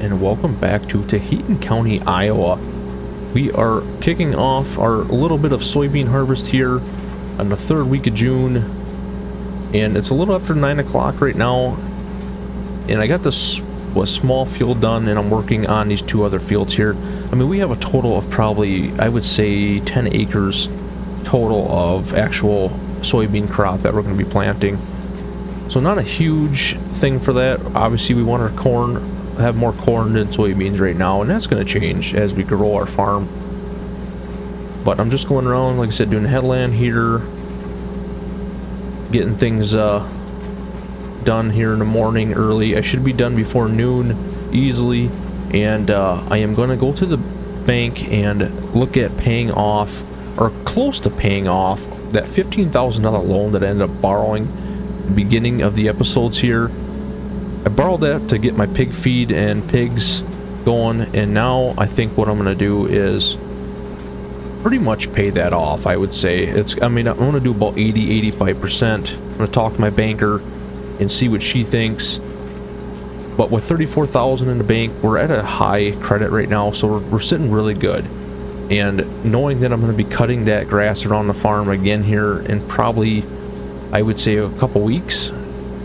and welcome back to Taheton County, Iowa. We are kicking off our little bit of soybean harvest here on the third week of June, and it's a little after 9 o'clock right now, and I got this small field done, and I'm working on these two other fields here. I mean, we have a total of probably, I would say, 10 acres total of actual soybean crop that we're going to be planting. So not a huge thing for that. Obviously, we want our corn, have more corn than soybeans right now, and that's going to change as we grow our farm. But I'm just going around, like I said, doing headland here, getting things done here in the morning early. I should be done before noon easily, and I am going to go to the bank and look at paying off, or close to paying off, that $15,000 loan that I ended up borrowing beginning of the episodes here. I borrowed that to get my pig feed and pigs going, and now I think what I'm going to do is pretty much pay that off. I would say I'm going to do about 80-85%. I'm going to talk to my banker and see what she thinks. But with $34,000 in the bank, we're at a high credit right now, so we're sitting really good. And knowing that I'm going to be cutting that grass around the farm again here in probably, I would say, a couple weeks,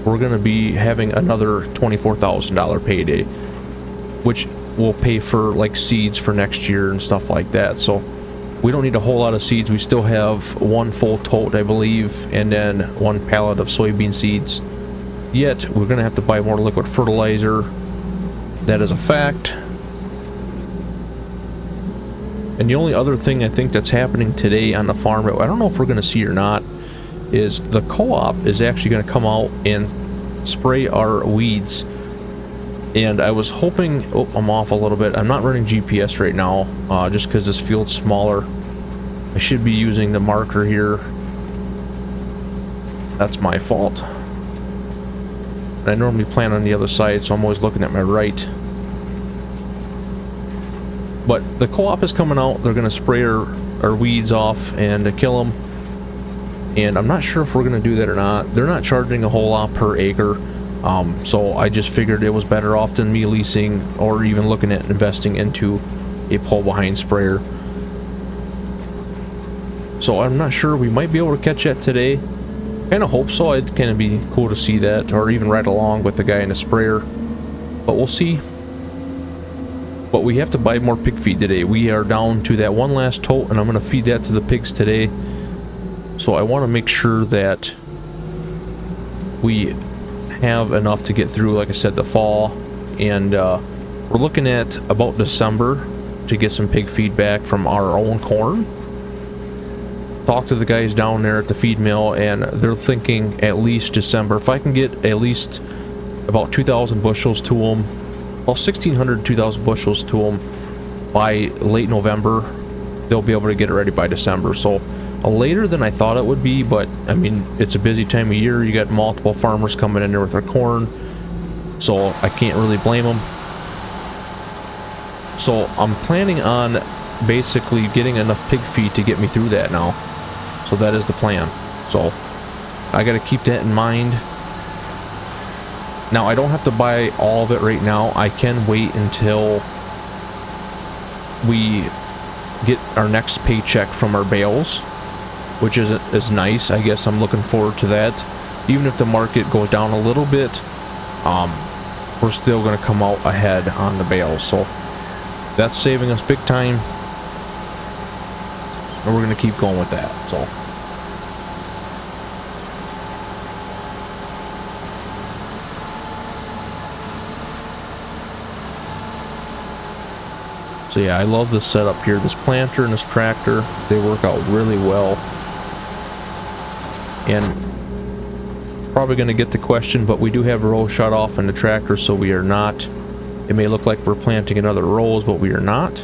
we're going to be having another $24,000 payday, which will pay for like seeds for next year and stuff like that. So we don't need a whole lot of seeds. We still have one full tote, I believe, and then one pallet of soybean seeds. Yet we're going to have to buy more liquid fertilizer. That is a fact. And the only other thing I think that's happening today on the farm, I don't know if we're going to see or not, is the co-op is actually going to come out and spray our weeds. And I was hoping, oh, I'm off a little bit. I'm not running GPS right now, just because this field's smaller. I should be using the marker here. That's my fault. And I normally plant on the other side, so I'm always looking at my right. But the co-op is coming out. They're going to spray our weeds off and kill them. And I'm not sure if we're going to do that or not. They're not charging a whole lot per acre. So I just figured it was better off than me leasing or even looking at investing into a pull-behind sprayer. So I'm not sure. We might be able to catch that today. Kind of hope so. It'd kind of be cool to see that, or even ride along with the guy in the sprayer. But we'll see. But we have to buy more pig feed today. We are down to that one last tote, and I'm going to feed that to the pigs today. So I want to make sure that we have enough to get through, like I said, the fall. And we're looking at about December to get some pig feed back from our own corn. Talk to the guys down there at the feed mill, and they're thinking at least December. If I can get at least about 2,000 bushels to them, well, 1,600 to 2,000 bushels to them by late November, they'll be able to get it ready by December. So later than I thought it would be, but I mean, it's a busy time of year. You got multiple farmers coming in there with their corn, so I can't really blame them. So I'm planning on basically getting enough pig feed to get me through that now. So that is the plan. So I got to keep that in mind. Now I don't have to buy all of it right now. I can wait until we get our next paycheck from our bales, which is nice. I guess I'm looking forward to that. Even if the market goes down a little bit, we're still going to come out ahead on the bales. So that's saving us big time, and we're going to keep going with that. So yeah, I love this setup here. This planter and this tractor, they work out really well. And probably going to get the question, but we do have a row shut off in the tractor, so we are not. It may look like we're planting in other rows, but we are not.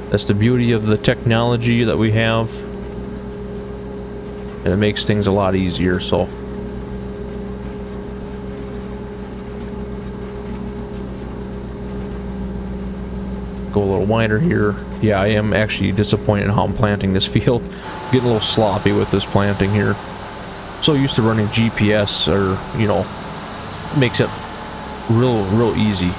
That's the beauty of the technology that we have. And it makes things a lot easier, so. Go a little wider here. Yeah, I am actually disappointed in how I'm planting this field. Getting a little sloppy with this planting here. So used to running GPS, or, you know, makes it real easy.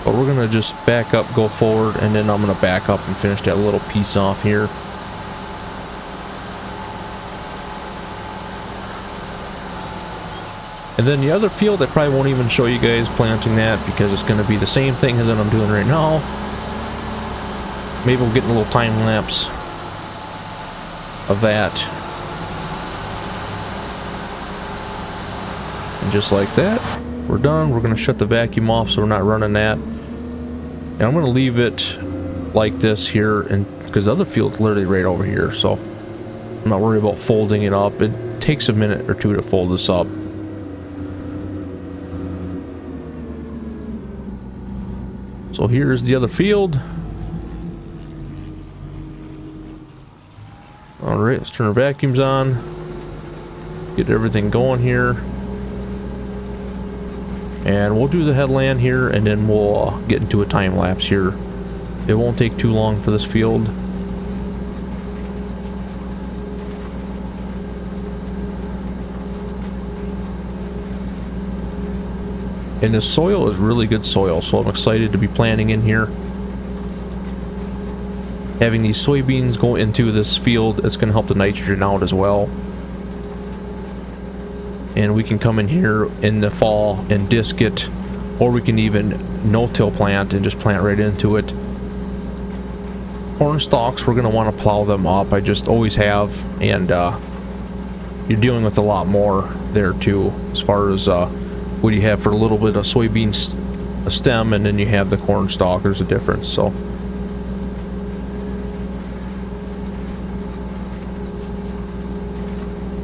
But we're gonna just back up, go forward, and then I'm gonna back up and finish that little piece off here. And then the other field, I probably won't even show you guys planting that because it's going to be the same thing as that I'm doing right now. Maybe we'll get a little time lapse of that. And just like that, we're done. We're going to shut the vacuum off so we're not running that. And I'm going to leave it like this here, and because the other field's literally right over here, so I'm not worried about folding it up. It takes a minute or two to fold this up. So here's the other field. Alright, let's turn our vacuums on. Get everything going here. And we'll do the headland here, and then we'll get into a time lapse here. It won't take too long for this field. And this soil is really good soil, so I'm excited to be planting in here. Having these soybeans go into this field, it's going to help the nitrogen out as well. And we can come in here in the fall and disc it, or we can even no-till plant and just plant right into it. Corn stalks, we're going to want to plow them up. I just always have, and you're dealing with a lot more there too, as far as what you have for a little bit of soybeans stem, and then you have the corn stalk. There's a difference. So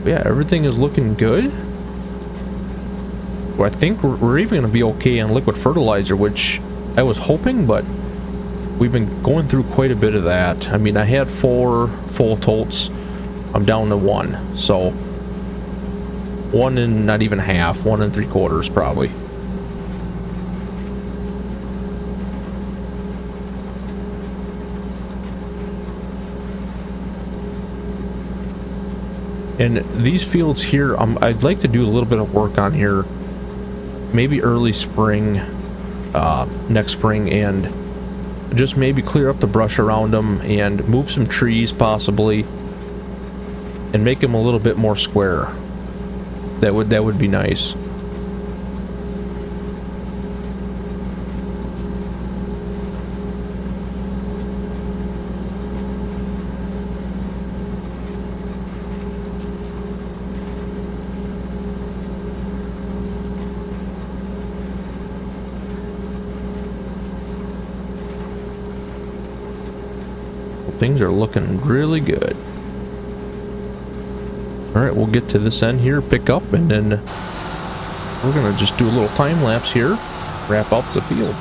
yeah, everything is looking good. Well, I think we're even going to be okay on liquid fertilizer, which I was hoping, but we've been going through quite a bit of that. I mean, I had 4 full totes. I'm down to 1, so 1 and not even half, 1 and 3/4 probably. And these fields here, I'd like to do a little bit of work on here, maybe early spring, next spring, and just maybe clear up the brush around them and move some trees possibly, and make them a little bit more square. That would be nice. Well, things are looking really good. Alright, we'll get to this end here, pick up, and then we're gonna just do a little time lapse here, wrap up the field.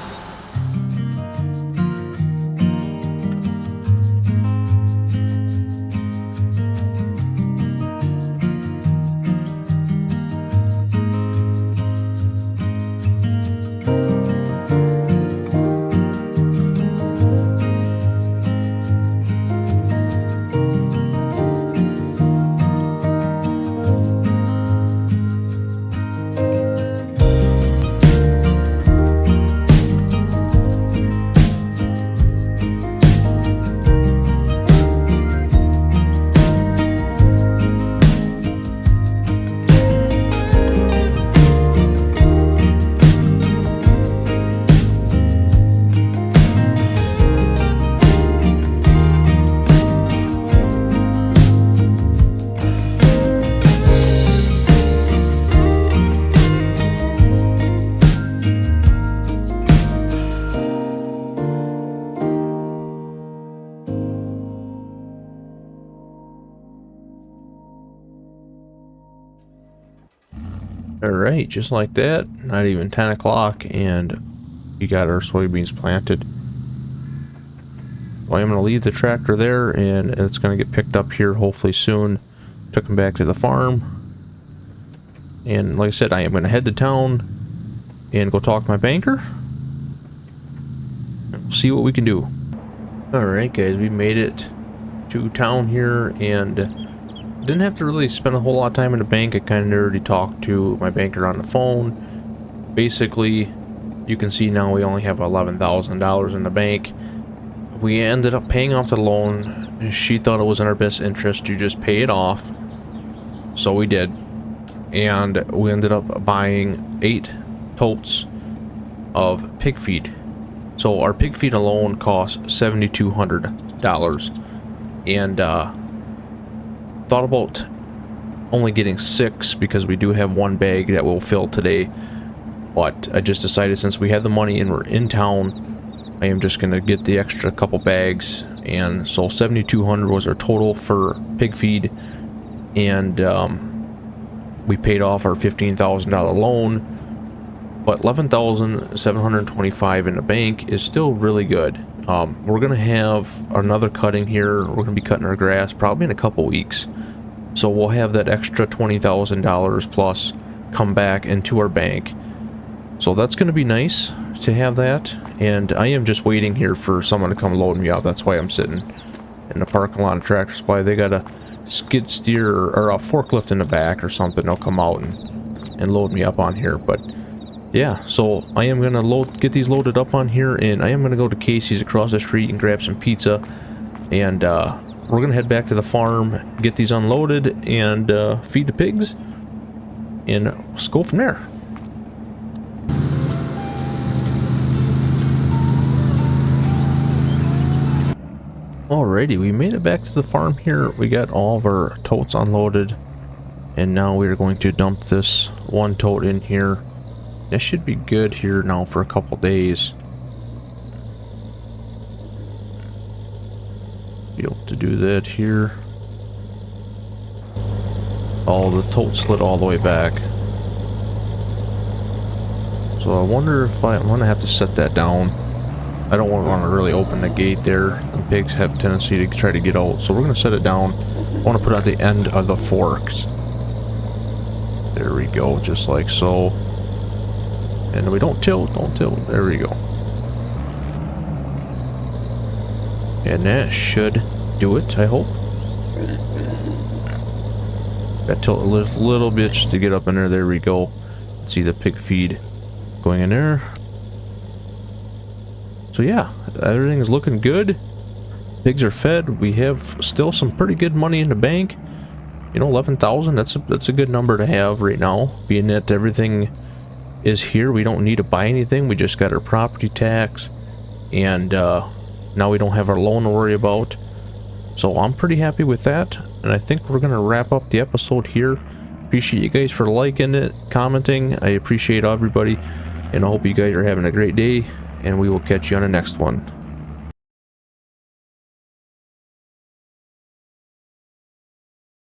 Alright, just like that, not even 10 o'clock, and we got our soybeans planted. Well, I'm going to leave the tractor there, and it's going to get picked up here hopefully soon. Took them back to the farm. And like I said, I am going to head to town and go talk to my banker. We'll see what we can do. Alright guys, we made it to town here, and didn't have to really spend a whole lot of time in the bank. I kind of already talked to my banker on the phone. Basically, You can see now we only have $11,000 in the bank. We ended up paying off the loan. She thought it was in our best interest to just pay it off. So we did. And we ended up buying 8 totes of pig feed. So our pig feed alone cost $7,200. And thought about only getting 6 because we do have 1 bag that will fill today. But I just decided since we have the money and we're in town, I am just gonna get the extra couple bags. And so $7,200 was our total for pig feed, and we paid off our $15,000 loan, but $11,725 in the bank is still really good. We're gonna have another cutting here. We're gonna be cutting our grass probably in a couple weeks, so we'll have that extra $20,000 plus come back into our bank. So that's gonna be nice to have that. And I am just waiting here for someone to come load me up. That's why I'm sitting in the parking lot of Tractor Supply. They got a skid steer or a forklift in the back or something. They'll come out and load me up on here. But yeah, so I am gonna get these loaded up on here, and I am gonna go to Casey's across the street and grab some pizza. And we're gonna head back to the farm, get these unloaded, and feed the pigs, and let's go from there. Alrighty, we made it back to the farm here. We got all of our totes unloaded, and now we are going to dump this 1 tote in here. This should be good here now for a couple days. Be able to do that here. Oh, the tote slid all the way back. So I wonder if I'm gonna have to set that down. I don't want to really open the gate there. The pigs have a tendency to try to get out, so we're going to set it down. I want to put it at the end of the forks. There we go, just like so. And we don't tilt, there we go. And that should do it, I hope. Got to tilt a little bit just to get up in there. There we go. See the pig feed going in there. So yeah, everything is looking good. Pigs are fed. We have still some pretty good money in the bank. You know, 11,000. That's a good number to have right now. Being that everything is here, we don't need to buy anything. We just got our property tax, and now we don't have our loan to worry about. So I'm pretty happy with that. And I think we're gonna wrap up the episode here. Appreciate you guys for liking it, commenting. I appreciate everybody, and I hope you guys are having a great day. And we will catch you on the next one.